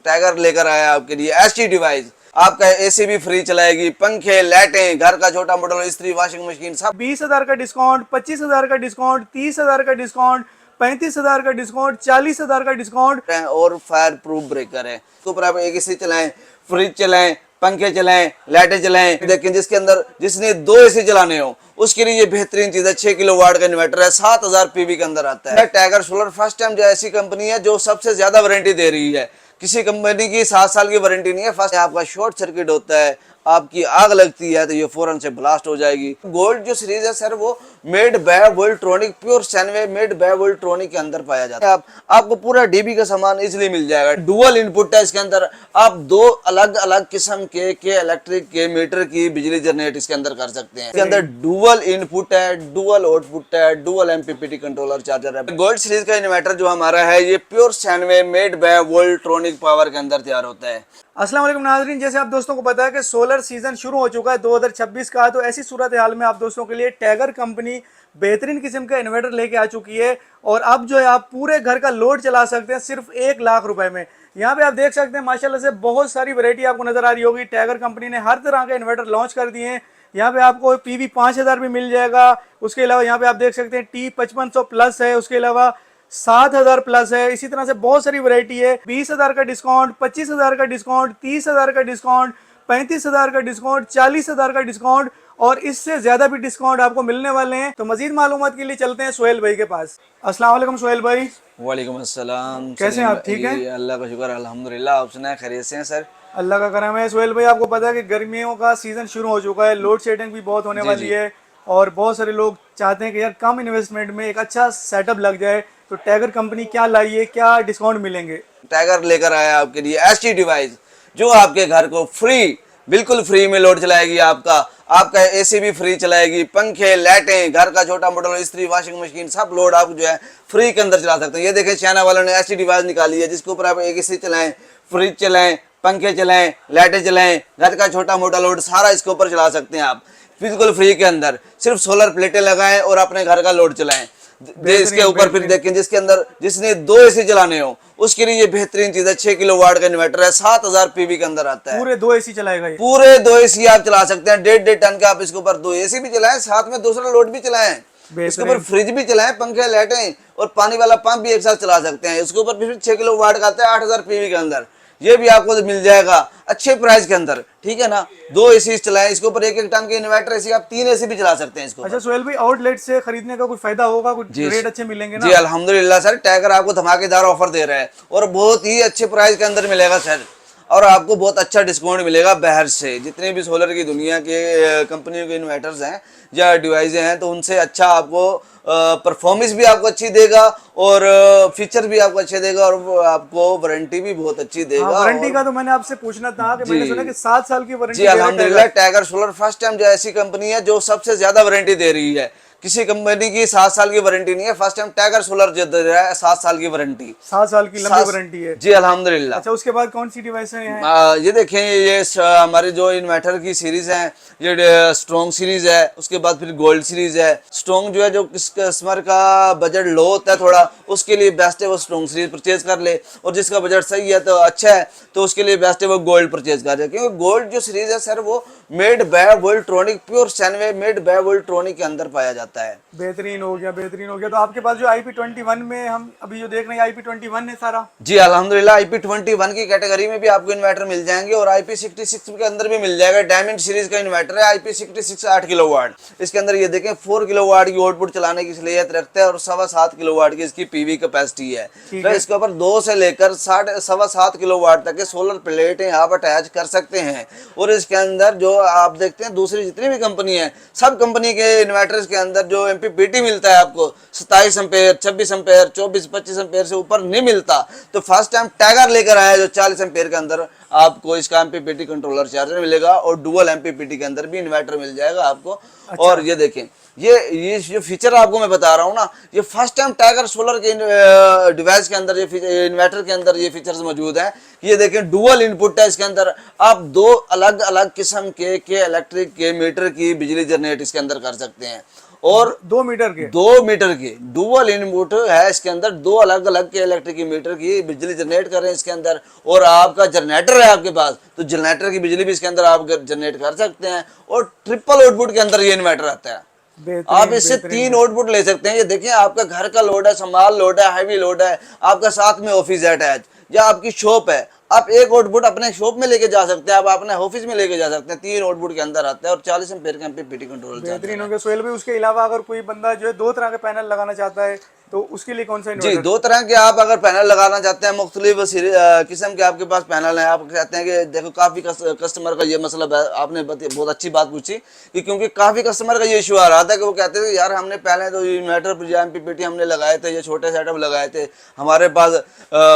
Tiger लेकर आया आपके लिए एचडी डिवाइस। आपका एसी भी फ्री चलाएगी, पंखे, लाइटें, घर का छोटा मोटा इस्त्री, वॉशिंग मशीन सब। 20,000 का डिस्काउंट, 25,000 का डिस्काउंट, 30,000 का डिस्काउंट, 35,000 का डिस्काउंट, 40,000 का डिस्काउंट और फायर प्रूफ ब्रेकर है। तो ऊपर आप एक एसी चलाएं, फ्रिज चलाएं, पंखे चलाएं, लाइटें चलाएं। लेकिन जिसके अंदर जिसने 2 एसी चलाने हो उसके लिए ये बेहतरीन चीज है। 6 किलोवाट का इन्वर्टर है, 7000 पीवी के अंदर आता है। टाइगर सोलर फर्स्ट टाइम जो ऐसी कंपनी है जो सबसे ज्यादा वारंटी दे रही है। किसी कंपनी की 7 साल की वारंटी नहीं है। फर्स्ट आपका शॉर्ट सर्किट होता है, आपकी आग लगती है तो ये फौरन से ब्लास्ट हो जाएगी। गोल्ड जो सीरीज है सर वो made by Voltronic, pure sine wave made by Voltronic के अंदर पाया जाता है। आपको पूरा डीबी का सामान इजीली मिल जाएगा। डुअल इनपुट है इसके अंदर। आप 2 अलग अलग किस्म के इलेक्ट्रिक के मीटर की बिजली जनरेट इसके अंदर कर सकते हैं। इसके अंदर डुअल इनपुट है, डुअल आउटपुट है, डुअल एमपीपीटी कंट्रोलर चार्जर है। गोल्ड सीरीज का इन्वर्टर जो हमारा है ये pure sine wave made by Voltronic power के अंदर तैयार होता है। अस्सलाम वालेकुम नाज़रीन, जैसे आप दोस्तों को पता है कि सोलर सीजन शुरू हो चुका है 2026 का। तो ऐसी सूरत हाल में आप दोस्तों के लिए टाइगर कंपनी बेहतरीन किस्म का इन्वर्टर लेके आ चुकी है। और अब जो है आप पूरे घर का लोड चला सकते हैं सिर्फ 1 लाख रुपए में। यहाँ पे आप देख सकते हैं माशाल्लाह से बहुत सारी वैरायटी आपको नजर आ रही होगी। टाइगर कंपनी ने हर तरह के इन्वर्टर लॉन्च कर दिए हैं। यहाँ पे आपको PV 5000 भी मिल जाएगा। उसके अलावा यहाँ पे आप देख सकते हैं T5500 प्लस है, उसके अलावा 7000 प्लस है। इसी तरह से बहुत सारी वैरायटी है। 20,000 का डिस्काउंट, 25,000 का डिस्काउंट, 30,000 का डिस्काउंट, 35,000 का डिस्काउंट, 40,000 का डिस्काउंट और इससे ज्यादा भी डिस्काउंट आपको मिलने वाले हैं। तो मजीद मालूमात के लिए चलते हैं सोहेल भाई के पास। अस्सलाम वालेकुम सोहेल भाई। वालेकुम अस्सलाम। कैसे हैं आप, ठीक हैं? अल्लाह का शुक्र अल्हम्दुलिल्लाह। आप सुनाए खैरियत से हैं सर? अल्लाह का करम है। सोहेल भाई आपको पता है कि गर्मियों का सीजन शुरू हो चुका है, लोड शेडिंग भी बहुत होने वाली है और बहुत सारे लोग चाहते हैं कि यार कम इन्वेस्टमेंट में एक अच्छा सेटअप लग जाए। तो टाइगर कंपनी क्या लाई है, क्या डिस्काउंट मिलेंगे? टाइगर लेकर आया आपके लिए एचडी डिवाइस जो आपके घर को फ्री, बिल्कुल फ्री में लोड चलाएगी। आपका एसी भी फ्री चलाएगी, पंखे, लाइटें, घर का छोटा मोटा इस्त्री, वॉशिंग मशीन सब लोड आप जो है फ्री के अंदर चला सकते हैं। ये देखें चाइना वालों ने एचडी डिवाइस निकाली है जिसके ऊपर आप एक एसी चलाएं, फ्रिज चलाएं, पंखे चलाएं, लाइटें चलाएं, घर का छोटा मोटा लोड सारा इसके ऊपर चला सकते हैं आप बिल्कुल फ्री के अंदर। सिर्फ सोलर प्लेटें लगाएं और अपने घर का लोड चलाएं। इसके ऊपर फिर देखें जिसके अंदर जिसने 2 एसी चलाने हो उसके लिए ये बेहतरीन चीज है। 6 किलोवाट का इन्वर्टर है, 7000 पीवी के अंदर आता है। पूरे 2 एसी चलाएगा ये? पूरे 2 एसी आप चला सकते हैं। 1.5 टन का आप इसके ऊपर 2 एसी भी चलाएं, साथ में दूसरा लोड भी चलाएं। इसके ऊपर फ्रिज भी चलाएं, पंखे, लाइटें और पानी वाला पंप भी एक साथ चला सकते हैं। इसके ऊपर फिर 6 किलोवाट का आता है 8000 पीवी के अंदर। ये भी आपको मिल जाएगा अच्छे प्राइस के अंदर, ठीक है ना। 2 एसी चलाएं, इसके ऊपर 1-1 टन के इन्वर्टर एसी, आप 3 एसी भी चला सकते हैं इसको। अच्छा सोहेल भाई, आउटलेट से खरीदने का कोई फायदा होगा, कुछ रेट अच्छे मिलेंगे ना? जी अल्हम्दुलिल्लाह सर, टाइगर आपको धमाकेदार ऑफर दे रहा है और बहुत ही अच्छे प्राइस के अंदर मिलेगा सर। और आपको बहुत अच्छा डिस्काउंट मिलेगा बाहर से। जितने भी सोलर की दुनिया के कंपनियों के इन्वर्टर्स हैं या डिवाइसें हैं तो उनसे अच्छा आपको परफॉर्मेंस भी आपको अच्छी देगा और फीचर भी आपको अच्छे देगा और आपको वारंटी भी बहुत अच्छी देगा। वारंटी का तो मैंने आपसे पूछना था कि मैंने सुना कि 7 साल की वारंटी। जी अल्हम्दुलिल्लाह, टाइगर सोलर फर्स्ट टाइम जो ऐसी कंपनी है जो सबसे ज्यादा वारंटी दे रही है। किसी कंपनी की 7 साल की वारंटी नहीं है, फर्स्ट टाइम टाइगर सोलर जो दे रहा है 7 साल की वारंटी। 7 साल की लंबी वारंटी है जी अल्हम्दुलिल्लाह। अच्छा, उसके बाद कौन सी डिवाइस है? ये देखें, ये हमारे जो इन्वर्टर की सीरीज है ये स्ट्रॉन्ग सीरीज है। उसके बाद फिर गोल्ड सीरीज है। स्ट्रॉन्ग जो है जो किस कस्टमर का बजट लो होता है थोड़ा, उसके लिए बेस्ट है वो स्ट्रॉन्ग सीरीज परचेज कर ले। और जिसका बजट सही है तो अच्छा है तो उसके लिए बेस्ट है वो गोल्ड परचेज कर ले। क्योंकि गोल्ड जो सीरीज है सर वो made by Voltronic, pure sine wave made by Voltronic के अंदर पाया जाता है। बेहतरीन हो गया, बेहतरीन हो गया। तो आपके पास जो IP21 में हम अभी जो देख रहे हैं IP21 है सारा? जी अल्हम्दुलिल्लाह, IP21 की कैटेगरी में भी आपको इन्वर्टर मिल जाएंगे और IP66 के अंदर भी मिल जाएगा। डायमंड सीरीज का इन्वर्टर है IP66 8 किलोवाट। इसके अंदर ये देखें 4 किलोवाट की आउटपुट चलाने की सलाहियत रखता है और 7.25 किलोवाट की इसकी पीवी कैपेसिटी है। तो इसके ऊपर 2 से लेकर 7.25 किलोवाट तक के सोलर प्लेटें आप अटैच कर सकते हैं। और इसके अंदर जो आप देखते हैं दूसरी जितनी भी कंपनी है सब कंपनी के इन्वर्टर्स के अंदर जो एमपीपीटी मिलता है आपको 27 एम्पेयर, 26 एम्पेयर, 24-25 एम्पेयर से ऊपर नहीं मिलता। तो फर्स्ट टाइम टाइगर लेकर आया जो 40 एम्पेयर के अंदर आपको इसका एमपीपीटी कंट्रोलर चार्जर मिलेगा और डुअल एमपीपीटी के अंदर भी इन्वर्टर मिल जाएगा आपको। अच्छा। और ये देखें ये जो फीचर आपको मैं बता रहा हूँ ना, ये फर्स्ट टाइम टाइगर सोलर के डिवाइस के अंदर ये इन्वर्टर के अंदर ये फीचर्स मौजूद हैं। ये देखें डुअल इनपुट है इसके अंदर। आप 2 अलग अलग किस्म के इलेक्ट्रिक के मीटर की बिजली जनरेट इसके अंदर कर सकते हैं और 2 मीटर के 2 मीटर की डुअल इनपुट है इसके अंदर, दो अलग अलग के इलेक्ट्रिक मीटर की बिजली जनरेट कर रहे हैं इसके अंदर। और आपका जनरेटर है आपके पास, तो जनरेटर की बिजली भी इसके अंदर आप जनरेट कर सकते हैं। और ट्रिपल आउटपुट के अंदर ये इन्वर्टर आता है। आप इससे बेहतरीन 3 आउटपुट ले सकते हैं। ये देखिए, आपका घर का लोड है, संभाल लोड है, हैवी लोड है, आपका साथ में ऑफिस है अटैच, या आपकी शॉप है, आप एक आउटपुट अपने शॉप में लेके जा सकते हैं, आप अपने ऑफिस में लेके जा सकते हैं। 3 आउटपुट के अंदर आता है और 40 एम्पीयर का एमपीपीटी कंट्रोल बेहतरीन हो गया सोहेल भाई। उसके अलावा अगर कोई बंदा जो है 2 तरह के पैनल लगाना चाहता है तो उसके लिए कौन सा जी, इन्वर्टर? 2 तरह के आप अगर पैनल लगाना चाहते हैं, मुख्तलिफ किस्म के आपके पास पैनल हैं। आप कहते हैं कि देखो, काफ़ी कस्टमर का ये मसला आपने बहुत अच्छी बात पूछी कि क्योंकि काफ़ी कस्टमर का ये इशू आ रहा था कि वो कहते थे यार हमने पहले तो इन्वर्टर एमपीपीटी हमने लगाए थे, ये छोटे सेटअप लगाए थे, हमारे पास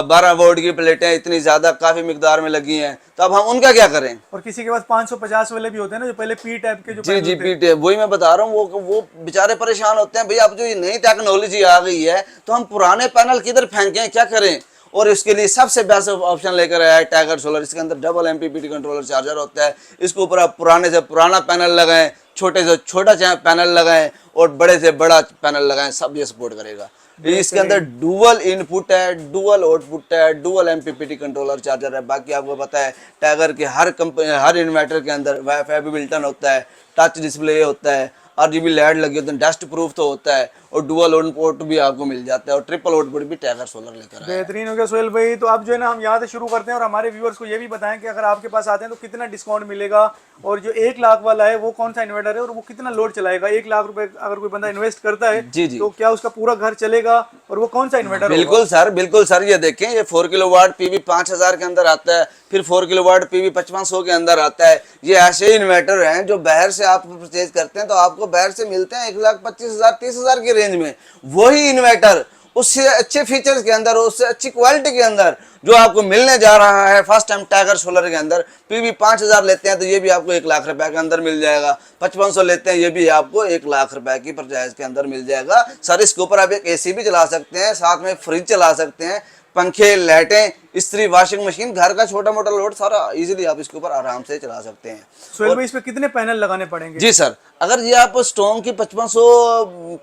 12 वोल्ट की प्लेटें इतनी ज़्यादा काफ़ी मिकदार में लगी हैं, तो अब हम उनका क्या करें। और किसी के पास 550 वाले भी होते हैं ना, जो पहले पी टाइप के जो जी पैनल जी, थे। पीटे वही मैं बता रहा हूँ, वो बेचारे परेशान होते हैं। भैया अब जो ये नई टेक्नोलॉजी आ गई है तो हम पुराने पैनल किधर फेंकें, क्या करें। और इसके लिए सबसे बेस्ट ऑप्शन लेकर आया है टाइगर सोलर। इसके अंदर डबल एमपीपीटी कंट्रोलर चार्जर होता है। इसके ऊपर आप पुराने से पुराना पैनल लगाएं, छोटे से छोटा पैनल लगाएं और बड़े से बड़ा पैनल लगाएं, सब ये सपोर्ट करेगा। इसके अंदर डुअल इनपुट है, डुअल आउटपुट है, डुअल एमपीपीटी कंट्रोलर चार्जर है। बाकी आपको पता है टाइगर के हर इन्वर्टर के अंदर वाईफाई भी बिल्ट इन होता है, टच डिस्प्ले होता है, आरजीबी लाइट लगी होती है, डस्ट प्रूफ तो होता है, और डुअल आउटपुट भी आपको मिल जाता है, और ट्रिपल आउटपुट भी टाइगर सोलर लेकर आया है। बेहतरीन हो गया सोहेल भाई। तो अब जो है ना हम यहाँ से शुरू करते हैं और हमारे व्यूअर्स को ये भी बताएं कि अगर आपके पास आते हैं तो कितना डिस्काउंट मिलेगा, और जो 1 लाख वाला है वो कौन सा इन्वर्टर है और वो कितना लोड चलाएगा। 1 लाख रुपए अगर कोई बंदा इन्वेस्ट करता है जी जी, तो क्या उसका पूरा घर चलेगा, और वो कौन सा इन्वर्टर होगा? बिल्कुल सर, बिल्कुल सर। ये देखें, ये 4 किलोवाट पीवी 5000 के अंदर आता है, फिर 4 किलोवाट पीवी 5500 के अंदर आता है। ये ऐसे इन्वर्टर हैं जो बाहर से आप परचेज करते हैं तो आपको बाहर से मिलते हैं 1,25,000 30,000 की रेंज में। वही इन्वर्टर उससे अच्छे फीचर्स के अंदर, उससे अच्छी क्वालिटी के अंदर जो आपको मिलने जा रहा है फर्स्ट टाइम टाइगर सोलर के अंदर। पीवी 5000 लेते हैं तो ये भी आपको 1 लाख रुपए के अंदर मिल जाएगा। 5500 लेते हैं, ये भी आपको 1 लाख रुपए की प्राइस के अंदर मिल जाएगा। सर इसके ऊपर आप एक एसी भी चला सकते हैं, साथ में फ्रिज चला सकते हैं, पंखे, लाइटें, इस्त्री, वॉशिंग मशीन, घर का छोटा मोटा लोड सारा इजीली आप इसके ऊपर आराम से चला सकते हैं। सोहेल भाई, इस पे कितने पैनल लगाने पड़ेंगे? जी सर, अगर ये आप स्ट्रॉन्ग की 5500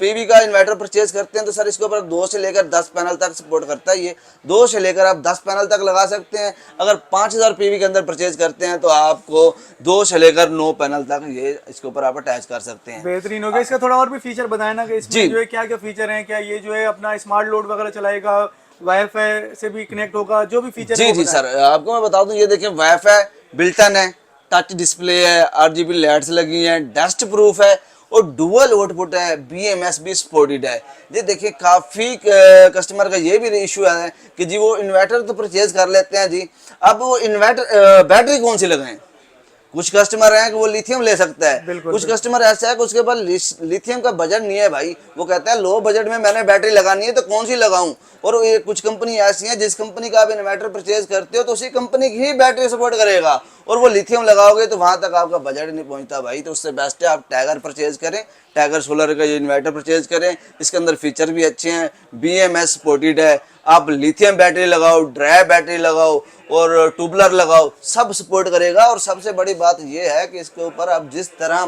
पीवी का इन्वर्टर परचेज करते हैं तो सर इसके ऊपर 2 से लेकर 10 पैनल तक सपोर्ट करता है। ये 2 से लेकर आप 10 पैनल तक लगा सकते हैं। अगर 5000 पीवी के अंदर परचेज करते हैं तो आपको 2 से लेकर 9 पैनल तक ये इसके ऊपर आप अटैच कर सकते हैं। बेहतरीन हो गया। इसका थोड़ा और भी फीचर बताया ना कि इसमें जो है क्या क्या फीचर हैं, क्या ये जो है अपना स्मार्ट लोड वगैरह चलाएगा, वाईफाई से भी कनेक्ट होगा, जो भी फीचर जी जी सर, आपको मैं बता दूं, ये देखिए वाईफाई बिल्ट इन है, टच डिस्प्ले है, आरजीबी लाइट्स लगी हैं, डस्ट प्रूफ है, और डुअल आउटपुट है, बीएमएस भी सपोर्टेड है। ये देखिए, काफ़ी कस्टमर का ये भी इशू है कि जी वो इन्वर्टर तो परचेज कर लेते हैं जी, अब वो इन्वर्टर बैटरी कौन सी लगाएं। कुछ कस्टमर हैं कि वो लिथियम ले सकता है, कुछ कस्टमर ऐसा है कि उसके पास लिथियम का बजट नहीं है भाई, वो कहता है लो बजट में मैंने बैटरी लगानी है तो कौन सी लगाऊं। और ये कुछ कंपनी ऐसी हैं जिस कंपनी का आप इन्वर्टर परचेज करते हो तो उसी कंपनी की ही बैटरी सपोर्ट करेगा, और वो लिथियम लगाओगे तो वहां तक आपका बजट नहीं पहुंचता भाई। तो उससे बेस्ट है आप टाइगर परचेज करें, टाइगर सोलर का ये इन्वर्टर परचेज करें। इसके अंदर फीचर भी अच्छे हैं, बीएमएस सपोर्टेड है, आप लिथियम बैटरी लगाओ, ड्राई बैटरी लगाओ और ट्यूबलर लगाओ, सब सपोर्ट करेगा। और सबसे बड़ी बात यह है कि इसके ऊपर आप जिस तरह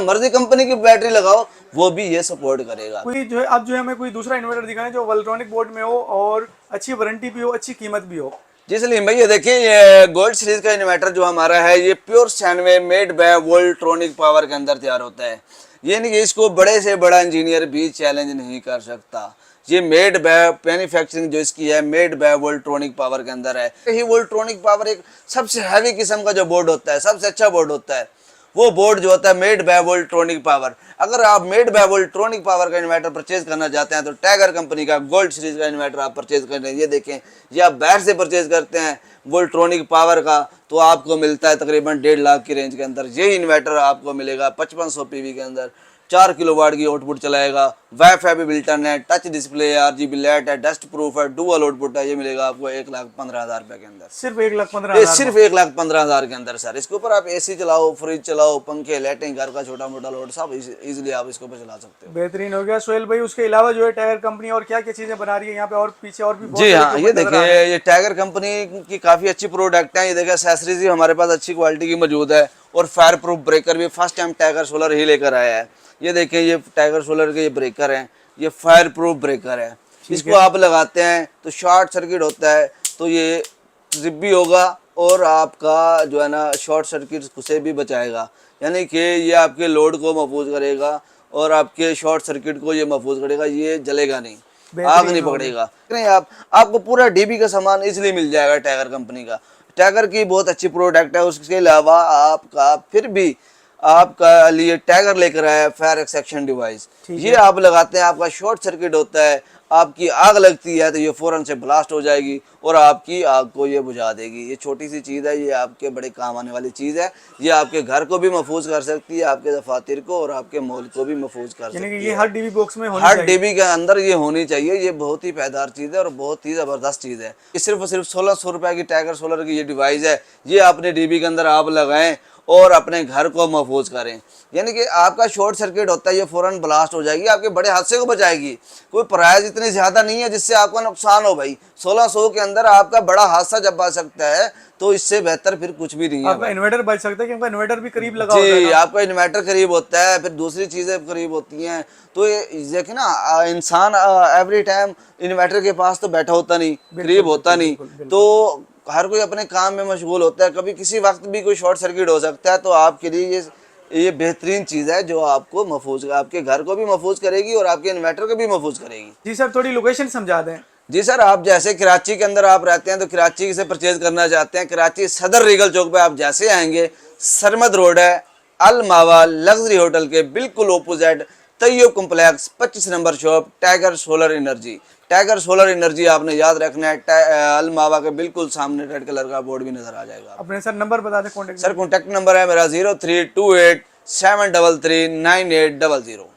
मर्जी कंपनी की बैटरी लगाओ वो भी ये सपोर्ट करेगा। कोई जो है अब जो है हमें कोई दूसरा इन्वर्टर दिखाएं जो वोल्ट्रॉनिक बोर्ड में हो और अच्छी वारंटी भी हो, अच्छी कीमत भी हो। जी सलीम भाई, ये देखिए, ये गोल्ड सीरीज का इन्वर्टर जो हमारा है ये pure 96 made by Voltronic power के अंदर तैयार होता है। ये नहीं कि इसको बड़े से बड़ा इंजीनियर भी चैलेंज नहीं कर सकता। ये मेड बाय मैन्युफैक्चरिंग जो इसकी है मेड बाय वोल्ट्रॉनिक पावर के अंदर है। ही वोल्ट्रॉनिक पावर एक सबसे हैवी किस्म का जो बोर्ड होता है, सबसे अच्छा बोर्ड होता है, वो बोर्ड जो होता है मेड बाय वोल्ट्रॉनिक पावर। अगर आप मेड बाय वोल्ट्रॉनिक पावर का इन्वर्टर परचेज करना चाहते हैं तो टाइगर कंपनी का गोल्ड सीरीज का इन्वर्टर आप परचेज कर रहे हैं। ये देखें, ये आप बाहर से परचेज करते हैं वोल्ट्रॉनिक पावर का तो आपको मिलता है तकरीबन 1.5 लाख की रेंज के अंदर। यही इन्वर्टर आपको मिलेगा 5500 पीवी के अंदर, 4 किलोवाट की आउटपुट चलाएगा, वाईफाई भी बिल्ट इन है, टच डिस्प्ले है, आरजीबी लाइट है, डस्ट प्रूफ है, डुअल आउटपुट है। ये मिलेगा आपको 1,15,000 रुपए के अंदर, सिर्फ 1,15,000, सिर्फ 1,15,000 के अंदर सर। इसके ऊपर आप एसी चलाओ, फ्रिज चलाओ, पंखे, लाइटिंग, घर का छोटा मोटा लोड सब इजीली आप इसके ऊपर चला सकते हो। बेहतरीन हो गया सोहेल भाई। उसके अलावा जो है टाइगर कंपनी और क्या क्या चीजें बना रही है यहाँ पे, और पीछे और भी बहुत जी सारे हाँ, ये देखिए, ये टाइगर कंपनी की काफ़ी अच्छी प्रोडक्ट है। ये देखिए, एक्सेसरीज भी हमारे पास अच्छी क्वालिटी की मौजूद है, और फायर प्रूफ ब्रेकर भी फर्स्ट टाइम टाइगर सोलर ही लेकर आया है। ये देखें, ये टाइगर सोलर के ये ब्रेकर हैं, ये फायर प्रूफ ब्रेकर है। इसको आप लगाते हैं तो शॉर्ट सर्किट होता है तो ये जिप भी होगा और आपका जो है ना शॉर्ट सर्किट से भी बचाएगा, यानी कि ये आपके लोड को महफूज करेगा और आपके शॉर्ट सर्किट को ये महफूज करेगा, ये जलेगा नहीं, आग नहीं पकड़ेगा। नहीं, आपको पूरा डीबी का सामान इसलिए मिल जाएगा टाइगर कंपनी का। टाइगर की बहुत अच्छी प्रोडक्ट है। उसके अलावा आपका फिर भी आपका लिए टाइगर लेकर आया फायर एक्सटेंशन डिवाइस। ये आप लगाते हैं, आपका शॉर्ट सर्किट होता है, आपकी आग लगती है तो ये फौरन से ब्लास्ट हो जाएगी और आपकी आग को ये बुझा देगी। ये छोटी सी चीज़ है, ये आपके बड़े काम आने वाली चीज़ है। ये आपके घर को भी महफूज कर सकती है, आपके दफातर को और आपके मॉल को भी महफूज कर सकती है। ये हर डीबी बॉक्स में हर डीबी के अंदर ये होनी चाहिए। ये बहुत ही पायदार चीज़ है और बहुत ही ज़बरदस्त चीज़ है। ये सिर्फ 1600 रुपए की टाइगर सोलर की ये डिवाइस है। ये अपने डीबी के अंदर आप लगाएं और अपने घर को महफूज करें, यानी कि आपका शॉर्ट सर्किट होता है, ये फौरन ब्लास्ट हो जाएगी, आपके बड़े हादसे को बचाएगी। कोई प्राइस इतनी ज़्यादा नहीं है जिससे आपका नुकसान हो भाई। 1600 के अंदर आपका बड़ा हादसा जब आ सकता है तो इससे बेहतर फिर कुछ भी नहीं है। आपका इन्वर्टर बच सकता है क्योंकि इन्वर्टर भी करीब लगा होता है जी, आपका इन्वर्टर करीब होता है, फिर दूसरी चीज़ें करीब होती हैं। तो ये देखिए ना, इंसान एवरी टाइम इन्वर्टर के पास तो बैठा होता नहीं, करीब होता नहीं, तो हर कोई अपने काम में मशगूल होता है। कभी किसी वक्त भी कोई शॉर्ट सर्किट हो सकता है, तो आपके लिए ये बेहतरीन चीज़ है जो आपको महफूज, आपके घर को भी महफूज करेगी और आपके इन्वर्टर को भी महफूज करेगी। जी सर, थोड़ी लोकेशन समझा दें। जी सर, आप जैसे कराची के अंदर आप रहते हैं तो कराची से परचेज करना चाहते हैं, कराची सदर रीगल चौक पे आप जैसे आएंगे, सरमद रोड है, अल मावा लग्जरी होटल के बिल्कुल opposite Taiyab complex 25 number shop, Tiger Solar Energy. Tiger Solar Energy आपने याद रखना है, अल मावा के बिल्कुल सामने रेड कलर का बोर्ड भी नजर आ जाएगा। अपने सर नंबर बता दें कॉन्टेक्ट। सर कॉन्टेक्ट नंबर है मेरा 0328 733 9800।